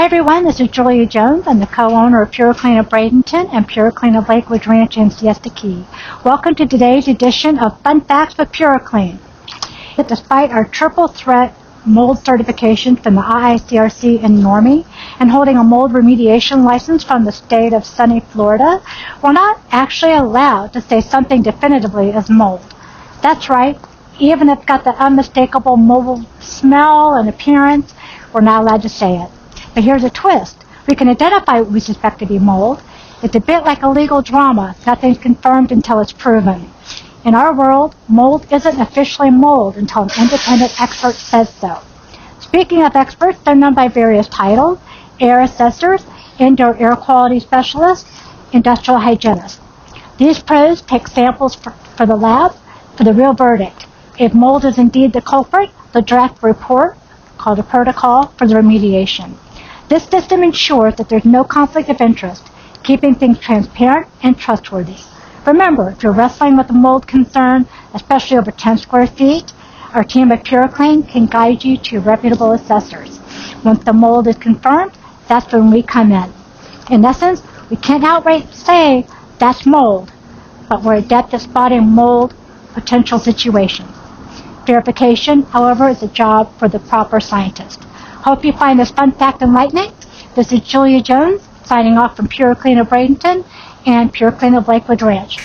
Hi everyone, this is Julia Jones. I'm the co-owner of Puro of Bradenton and Puro of Lakewood Ranch in Siesta Key. Welcome to today's edition of Fun Facts with Puro. Despite our triple threat mold certification from the IICRC and NORMI and holding a mold remediation license from the state of sunny Florida, we're not actually allowed to say something definitively as mold. That's right, even if it's got the unmistakable mold smell and appearance, we're not allowed to say it. But here's a twist. We can identify what we suspect to be mold. It's a bit like a legal drama. Nothing's confirmed until it's proven. In our world, mold isn't officially mold until an independent expert says so. Speaking of experts, they're known by various titles: air assessors, indoor air quality specialists, industrial hygienists. These pros take samples for the lab for the real verdict. If mold is indeed the culprit, they'll draft a report called a protocol for the remediation. This system ensures that there's no conflict of interest, keeping things transparent and trustworthy. Remember, if you're wrestling with a mold concern, especially over 10 square feet, our team at Puro can guide you to reputable assessors. Once the mold is confirmed, that's when we come in. In essence, we can't outright say that's mold, but we're adept at spotting mold potential situations. Verification, however, is a job for the proper scientist. Hope you find this fun fact enlightening. This is Julia Jones, signing off from Puro of Bradenton and Puro of Lakewood Ranch.